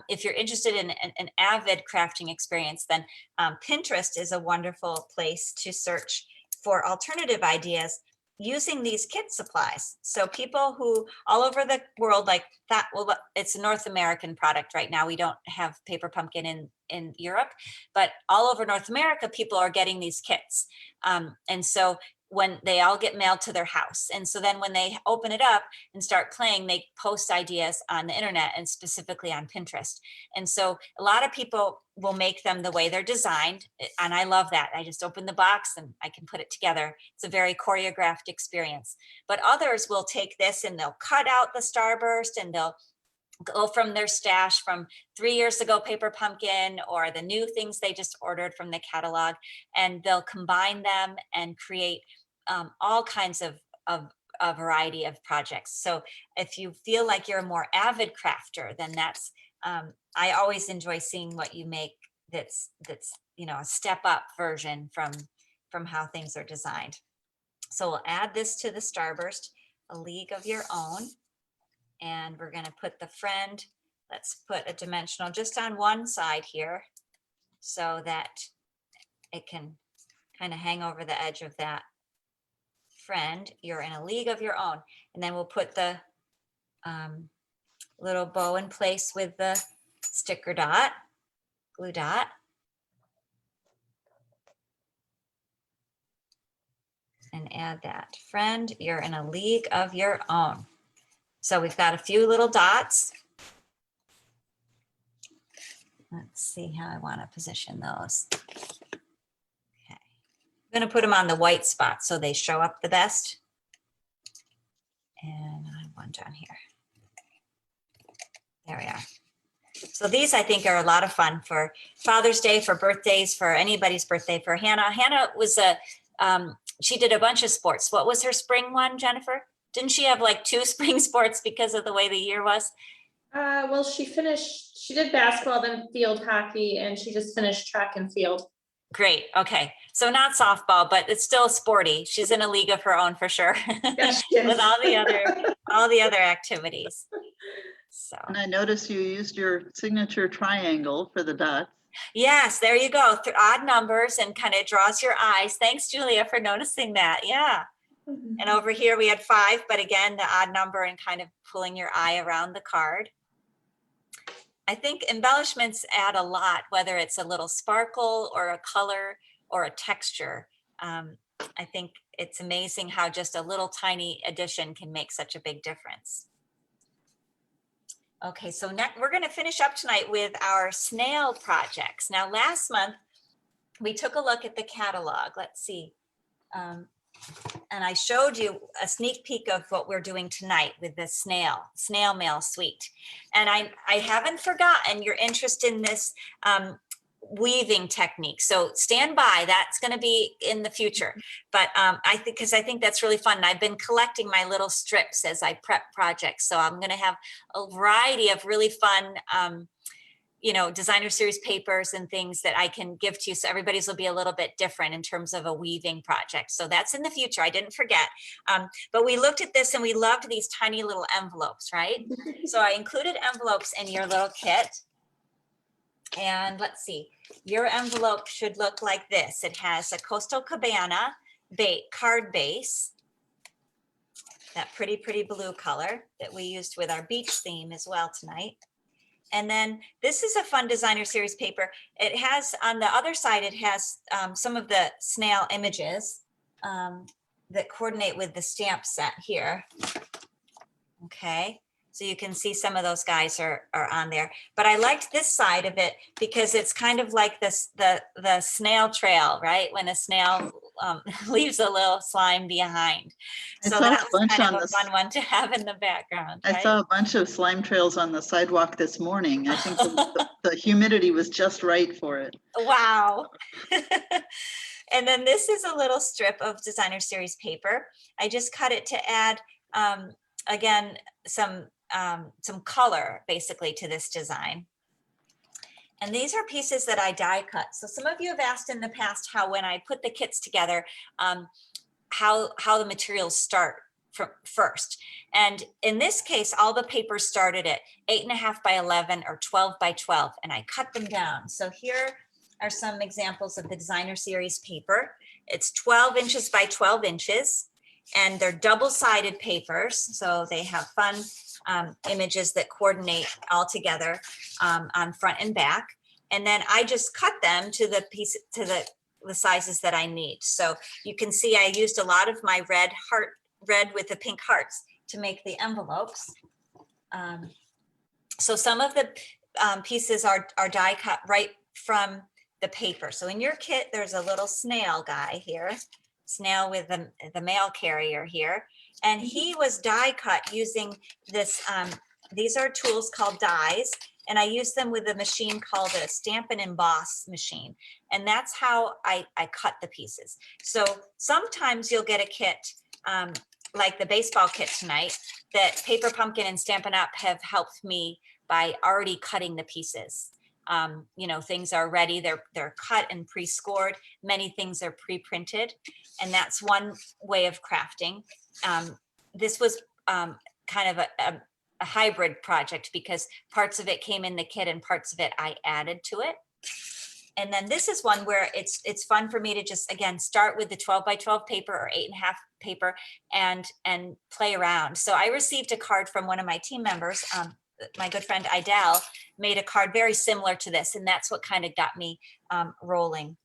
Speaker 1: If you're interested in an avid crafting experience, then Pinterest is a wonderful place to search for alternative ideas. using these kit supplies. So people who all over the world, like that, well, it's a North American product right now. We don't have Paper Pumpkin in Europe, but all over North America, people are getting these kits. And so when they all get mailed to their house. And so then when they open it up and start playing, they post ideas on the internet and specifically on Pinterest. And so a lot of people will make them the way they're designed. And I love that. I just open the box and I can put it together. It's a very choreographed experience. But others will take this and they'll cut out the starburst and they'll go from their stash from 3 years ago Paper Pumpkin or the new things they just ordered from the catalog, and they'll combine them and create all kinds of a variety of projects. So if you feel like you're a more avid crafter, then that's I always enjoy seeing what you make that's you know, a step up version from how things are designed. So we'll add this to the starburst, a league of your own. And we're going to put the friend, let's put a dimensional just on one side here so that it can kind of hang over the edge of that friend. You're in a league of your own. And then we'll put the little bow in place with the sticker dot, glue dot. And add that. Friend, you're in a league of your own. So we've got a few little dots. Let's see how I want to position those. Okay. I'm going to put them on the white spot so they show up the best. And I have one down here. There we are. So these I think are a lot of fun for Father's Day, for birthdays, for anybody's birthday. For Hannah. Hannah was she did a bunch of sports. What was her spring one, Jennifer? Didn't she have like 2 spring sports because of the way the year was?
Speaker 4: Well, she did basketball, then field hockey, and she just finished track and field.
Speaker 1: Great. Okay. So not softball, but it's still sporty. She's in a league of her own for sure.
Speaker 4: Yes, she is.
Speaker 1: With all the other activities. So.
Speaker 2: And I noticed you used your signature triangle for the dots.
Speaker 1: Yes, there you go. Odd numbers and kind of draws your eyes. Thanks, Julia, for noticing that. Yeah. And over here we had 5, but again, the odd number and kind of pulling your eye around the card. I think embellishments add a lot, whether it's a little sparkle or a color or a texture. I think it's amazing how just a little tiny addition can make such a big difference. Okay, so next we're going to finish up tonight with our snail projects. Now, last month we took a look at the catalog. Let's see. And I showed you a sneak peek of what we're doing tonight with the snail mail suite. And I haven't forgotten your interest in this weaving technique. So stand by, that's going to be in the future. But I think that's really fun. And I've been collecting my little strips as I prep projects. So I'm going to have a variety of really fun you know, designer series papers and things that I can give to you. So everybody's will be a little bit different in terms of a weaving project. So that's in the future. I didn't forget. But we looked at this and we loved these tiny little envelopes, right? So I included envelopes in your little kit. And let's see, your envelope should look like this. It has a Coastal Cabana card base, that pretty blue color that we used with our beach theme as well tonight. And then this is a fun designer series paper. It has on the other side, it has some of the snail images that coordinate with the stamp set here. Okay, so you can see some of those guys are on there. But I liked this side of it because it's kind of like this the snail trail, right? When a snail leaves a little slime behind. So that was kind of a fun one to have in the background. Right?
Speaker 2: I saw a bunch of slime trails on the sidewalk this morning. I think the humidity was just right for it.
Speaker 1: Wow. And then this is a little strip of designer series paper. I just cut it to add, again, some color basically to this design. And these are pieces that I die cut. So some of you have asked in the past how when I put the kits together, how the materials start from first. And in this case, all the papers started at 8.5 by 11 or 12 by 12, and I cut them down. So here are some examples of the designer series paper. It's 12 inches by 12 inches. and they're double-sided papers, so they have fun images that coordinate all together on front and back. And then I just cut them to the piece, to the sizes that I need. So you can see I used a lot of my red with the pink hearts to make the envelopes. So some of the pieces are die cut right from the paper. So in your kit, there's a little snail guy here, snail with the mail carrier here. And he was die cut using this, these are tools called dies. And I use them with a machine called a Stamp and Emboss machine. And that's how I cut the pieces. So sometimes you'll get a kit like the baseball kit tonight that Paper Pumpkin and Stampin' Up! Have helped me by already cutting the pieces. You know, things are ready, they're cut and pre-scored. Many things are pre-printed. And that's one way of crafting. This was kind of a hybrid project because parts of it came in the kit and parts of it I added to it. And then this is one where it's fun for me to just, again, start with the 12 by 12 paper or 8.5 paper and play around. So I received a card from one of my team members, my good friend Idel made a card very similar to this, and that's what kind of got me rolling.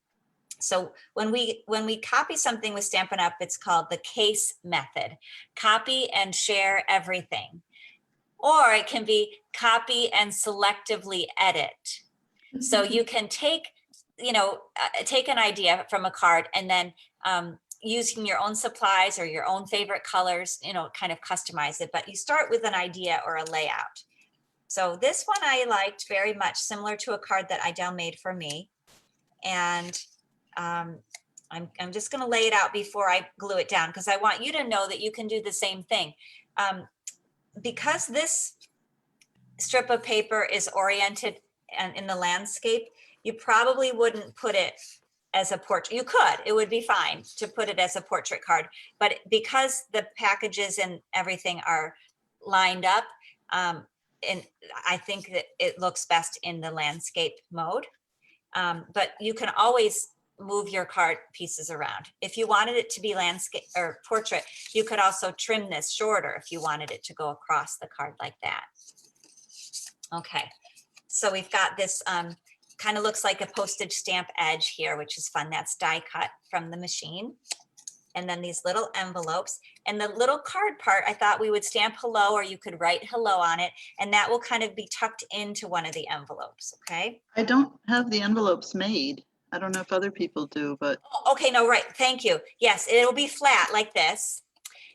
Speaker 1: So when we copy something with Stampin' Up, it's called the case method. Copy and share everything. Or it can be copy and selectively edit. So you can take, you know, take an idea from a card and then using your own supplies or your own favorite colors, you know, kind of customize it. But you start with an idea or a layout. So this one I liked very much, similar to a card that Idel made for me. And I'm just going to lay it out before I glue it down because I want you to know that you can do the same thing. Because this strip of paper is oriented in the landscape, you probably wouldn't put it as a portrait. You could, it would be fine to put it as a portrait card, but because the packages and everything are lined up, and I think that it looks best in the landscape mode. But you can always move your card pieces around. If you wanted it to be landscape or portrait, you could also trim this shorter if you wanted it to go across the card like that. Okay, so we've got this kind of looks like a postage stamp edge here, which is fun. That's die cut from the machine. And then these little envelopes and the little card part, I thought we would stamp hello, or you could write hello on it, and that will kind of be tucked into one of the envelopes, okay?
Speaker 2: I don't have the envelopes made. I don't know if other people do, but
Speaker 1: Oh, okay, no, right, thank you. Yes, it'll be flat like this,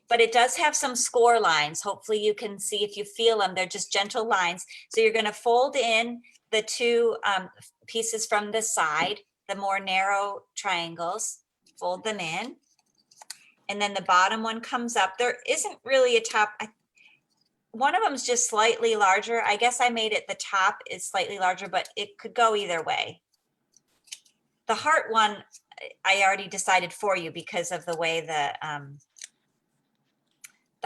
Speaker 1: but it does have some score lines. Hopefully you can see if you feel them, they're just gentle lines. So you're gonna fold in the two pieces from the side, the more narrow triangles, fold them in. And then the bottom one comes up. There isn't really a top. One of them is just slightly larger. I guess I made it the top is slightly larger, but it could go either way. The heart one, I already decided for you because of the way the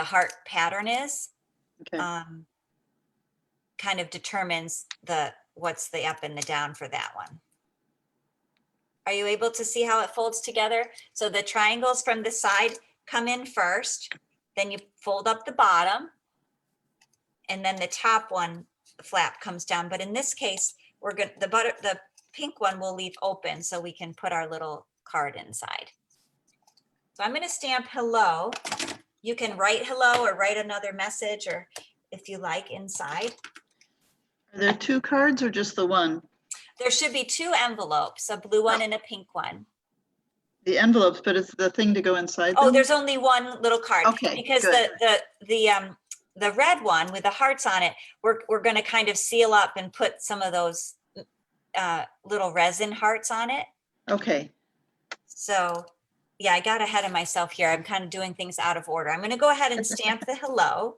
Speaker 1: heart pattern is.
Speaker 2: okay.
Speaker 1: Kind of determines what's the up and the down for that one. Are you able to see how it folds together? So the triangles from the side come in first, then you fold up the bottom, and then the top one, the flap comes down. But in this case, we're going the pink one will leave open so we can put our little card inside. So I'm going to stamp hello. You can write hello or write another message, or if you like, inside.
Speaker 2: Are there two cards or just the one?
Speaker 1: There should be two envelopes, a blue one and a pink one.
Speaker 2: The envelopes, but it's the thing to go inside
Speaker 1: Oh,
Speaker 2: them?
Speaker 1: there's only one little card.
Speaker 2: Okay,
Speaker 1: because
Speaker 2: good.
Speaker 1: the red one with the hearts on it, we're going to kind of seal up and put some of those little resin hearts on it.
Speaker 2: Okay.
Speaker 1: So yeah, I got ahead of myself here. I'm kind of doing things out of order. I'm going to go ahead and stamp the hello.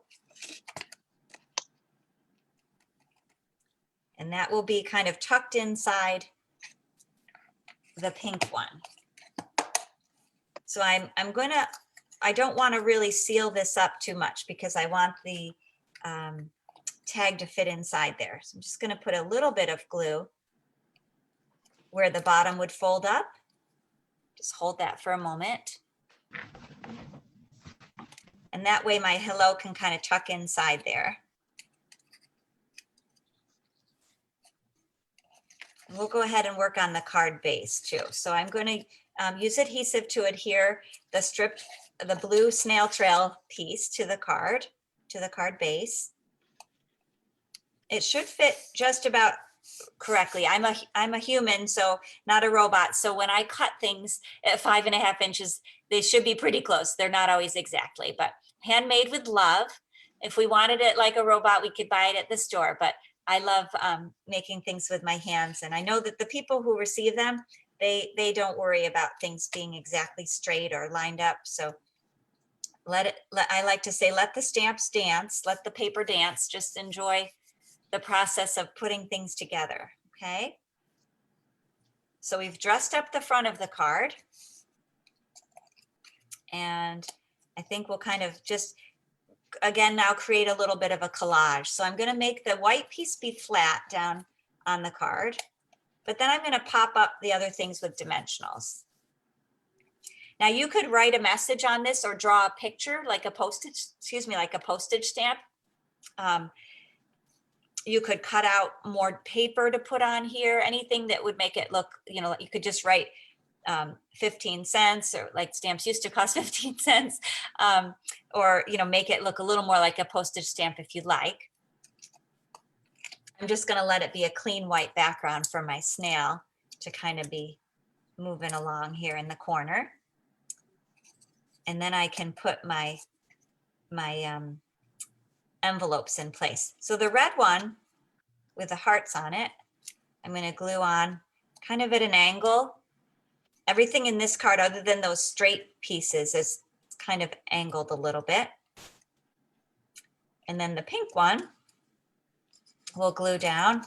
Speaker 1: And that will be kind of tucked inside the pink one. So I don't want to really seal this up too much because I want the tag to fit inside there. So I'm just going to put a little bit of glue where the bottom would fold up. Just hold that for a moment. And that way my hello can kind of tuck inside there. We'll go ahead and work on the card base too. So I'm going to use adhesive to adhere the blue snail trail piece to the card base. It should fit just about correctly. I'm a human, so not a robot. So when I cut things at 5.5 inches, they should be pretty close. They're not always exactly, but handmade with love. If we wanted it like a robot, we could buy it at the store, but I love making things with my hands. And I know that the people who receive them, they don't worry about things being exactly straight or lined up. So I like to say, let the stamps dance, let the paper dance, just enjoy the process of putting things together, okay? So we've dressed up the front of the card. And I think we'll kind of just, again, now create a little bit of a collage. So I'm going to make the white piece be flat down on the card, but then I'm going to pop up the other things with dimensionals. Now you could write a message on this or draw a picture like a postage stamp. You could cut out more paper to put on here, anything that would make it look, you know, you could just write 15 cents, or like stamps used to cost 15 cents, or, you know, make it look a little more like a postage stamp if you like. I'm just going to let it be a clean white background for my snail to kind of be moving along here in the corner. And then I can put my envelopes in place. So the red one with the hearts on it, I'm going to glue on kind of at an angle. Everything in this card, other than those straight pieces, is kind of angled a little bit. And then the pink one we'll glue down.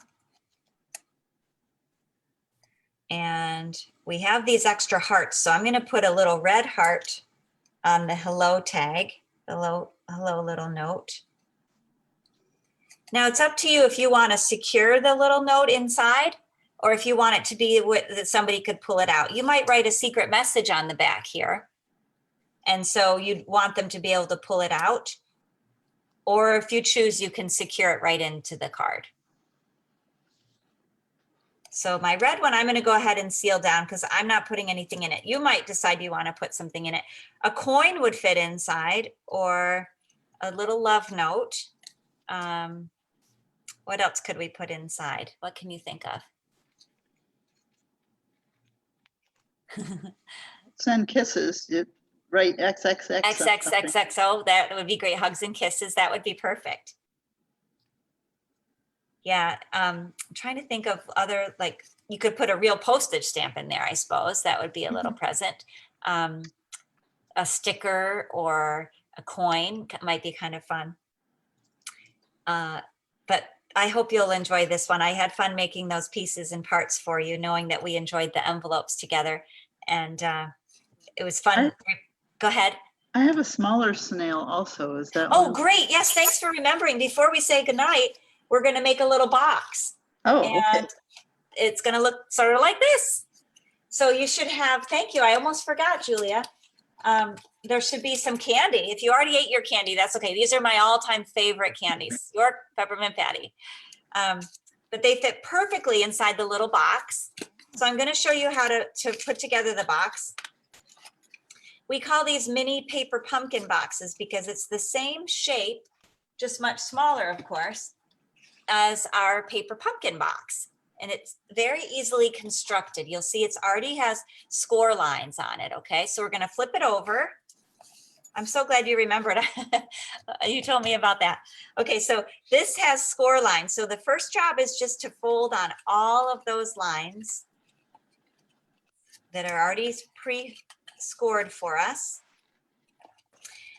Speaker 1: And we have these extra hearts. So I'm going to put a little red heart on the hello tag, hello little note. Now it's up to you if you want to secure the little note inside, or if you want it to be that somebody could pull it out. You might write a secret message on the back here. And so you'd want them to be able to pull it out. Or if you choose, you can secure it right into the card. So my red one, I'm going to go ahead and seal down because I'm not putting anything in it. You might decide you want to put something in it. A coin would fit inside, or a little love note. What else could we put inside? What can you think of?
Speaker 2: Send kisses. You write XXX.
Speaker 1: XXXXO, that would be great. Hugs and kisses, that would be perfect. Yeah, I'm trying to think of other, like, you could put a real postage stamp in there, I suppose. That would be a little present. A sticker or a coin might be kind of fun. But I hope you'll enjoy this one. I had fun making those pieces and parts for you, knowing that we enjoyed the envelopes together. And it was fun. Go ahead.
Speaker 2: I have a smaller snail also. Is that
Speaker 1: Oh,
Speaker 2: one?
Speaker 1: great. Yes, thanks for remembering. Before we say goodnight, we're going to make a little box.
Speaker 2: Oh,
Speaker 1: and
Speaker 2: okay.
Speaker 1: It's going to look sort of like this. So you should have, thank you. I almost forgot, Julia. There should be some candy. If you already ate your candy, that's okay. These are my all-time favorite candies, York peppermint patty. But they fit perfectly inside the little box. So I'm going to show you how to put together the box. We call these mini paper pumpkin boxes because it's the same shape, just much smaller, of course, as our paper pumpkin box. And it's very easily constructed. You'll see it's already has score lines on it, okay? So we're gonna flip it over. I'm so glad you remembered. You told me about that. Okay, so this has score lines. So the first job is just to fold on all of those lines that are already pre-scored for us.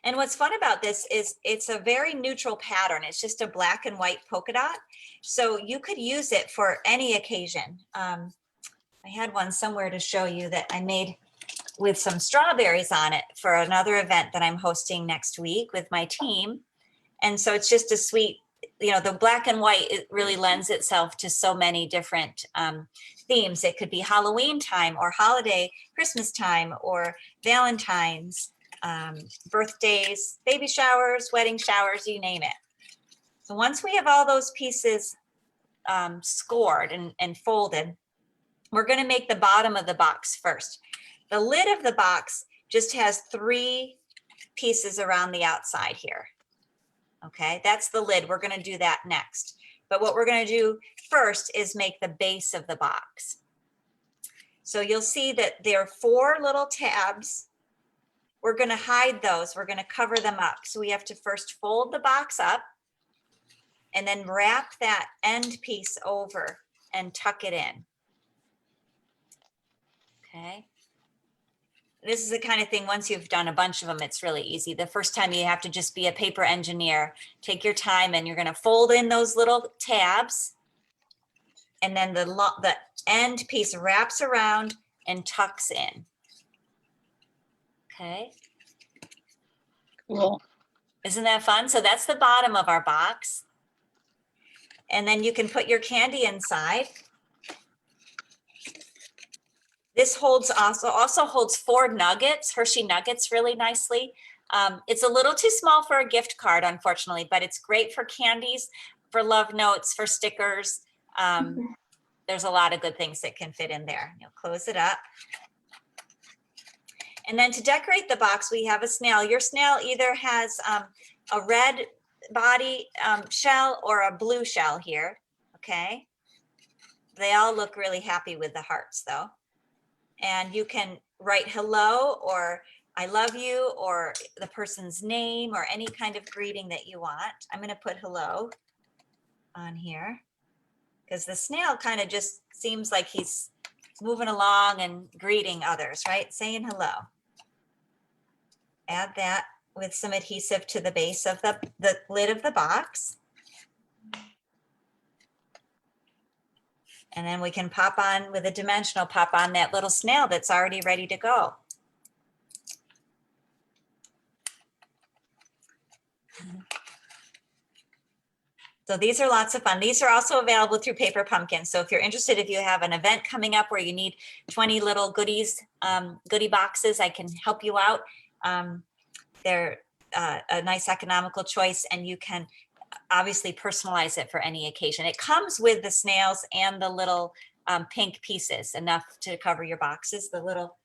Speaker 1: And what's fun about this is it's a very neutral pattern. It's just a black and white polka dot. So you could use it for any occasion. I had one somewhere to show you that I made with some strawberries on it for another event that I'm hosting next week with my team. And so it's just a sweet, you know, the black and white, it really lends itself to so many different themes. It could be Halloween time or holiday, Christmas time or Valentine's. birthdays, baby showers, wedding showers, you name it. So once we have all those pieces scored and folded, we're going to make the bottom of the box first. The lid of the box just has 3 pieces around the outside here. Okay, that's the lid. We're going to do that next. But what we're going to do first is make the base of the box. So you'll see that there are 4 little tabs. We're going to hide those. We're going to cover them up. So we have to first fold the box up and then wrap that end piece over and tuck it in. Okay. This is the kind of thing, once you've done a bunch of them, it's really easy. The first time you have to just be a paper engineer, take your time, and you're going to fold in those little tabs. And then the end piece wraps around and tucks in. Okay.
Speaker 2: Cool.
Speaker 1: Isn't that fun? So that's the bottom of our box. And then you can put your candy inside. This also holds 4 nuggets, Hershey nuggets, really nicely. It's a little too small for a gift card, unfortunately, but it's great for candies, for love notes, for stickers. There's a lot of good things that can fit in there. You'll close it up. And then to decorate the box, we have a snail. Your snail either has a red body shell or a blue shell here, okay? They all look really happy with the hearts though. And you can write hello or I love you or the person's name or any kind of greeting that you want. I'm going to put hello on here because the snail kind of just seems like he's moving along and greeting others, right? Saying hello. Add that with some adhesive to the base of the lid of the box. And then we can pop on with a dimensional, pop on that little snail that's already ready to go. So these are lots of fun. These are also available through Paper Pumpkin. So if you're interested, if you have an event coming up where you need 20 little goodies, goodie boxes, I can help you out. They're a nice economical choice, and you can obviously personalize it for any occasion. It comes with the snails and the little pink pieces, enough to cover your boxes. The little,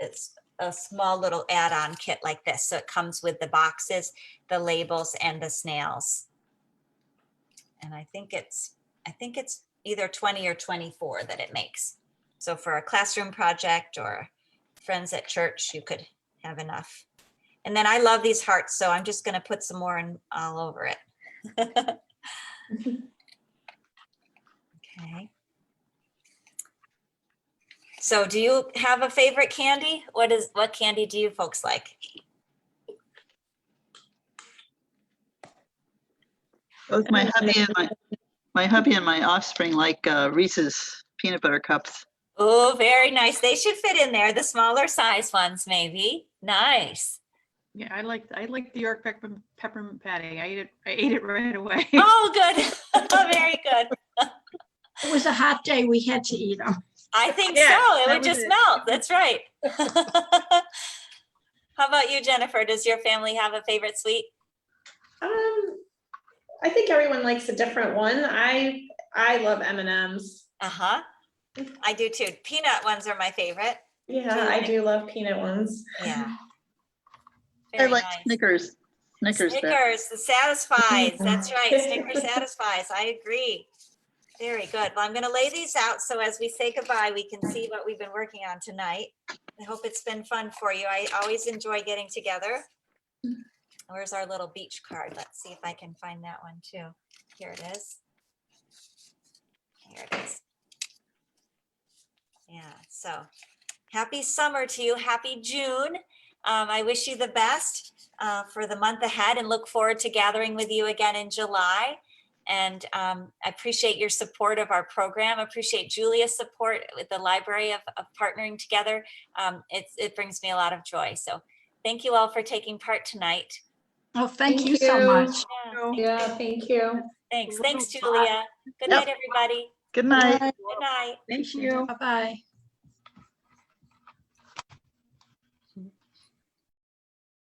Speaker 1: it's a small little add-on kit like this. So it comes with the boxes, the labels, and the snails. And I think it's either 20 or 24 that it makes. So for a classroom project or friends at church, you could have enough. And then I love these hearts, so I'm just going to put some more in all over it. Okay. So do you have a favorite candy? What candy do you folks like?
Speaker 2: Both my hubby and my offspring like Reese's peanut butter cups.
Speaker 1: Oh, very nice. They should fit in there. The smaller size ones, maybe. Nice.
Speaker 5: Yeah, I like the York peppermint patty. I ate it right away.
Speaker 1: Oh, good. Very good.
Speaker 3: It was a hot day. We had to eat them.
Speaker 1: I think
Speaker 5: Yeah,
Speaker 1: so. It
Speaker 5: that
Speaker 1: would
Speaker 5: was
Speaker 1: just
Speaker 5: it.
Speaker 1: melt. That's right. How about you, Jennifer? Does your family have a favorite sweet?
Speaker 4: I think everyone likes a different one. I love M&Ms.
Speaker 1: Uh-huh. I do too. Peanut ones are my favorite.
Speaker 4: Yeah, I do love peanut ones.
Speaker 1: Yeah.
Speaker 2: I
Speaker 1: Very
Speaker 2: like
Speaker 1: nice.
Speaker 2: Snickers. Snickers.
Speaker 1: Snickers, the satisfies. That's right. Snickers satisfies. I agree. Very good. Well, I'm going to lay these out so as we say goodbye, we can see what we've been working on tonight. I hope it's been fun for you. I always enjoy getting together. Where's our little beach card? Let's see if I can find that one too. Here it is. Here it is. Yeah, so happy summer to you. Happy June. I wish you the best for the month ahead and look forward to gathering with you again in July. And I appreciate your support of our program. I appreciate Julia's support with the library of partnering together. It brings me a lot of joy. So thank you all for taking part tonight.
Speaker 3: Oh, thank
Speaker 4: Thank
Speaker 3: you so
Speaker 4: you.
Speaker 3: much.
Speaker 4: Yeah, thank you.
Speaker 1: Thanks.
Speaker 5: You're
Speaker 1: Thanks,
Speaker 5: welcome.
Speaker 1: Julia. Good night, everybody.
Speaker 2: Good night.
Speaker 1: Good night.
Speaker 5: Thank you.
Speaker 3: Bye-bye.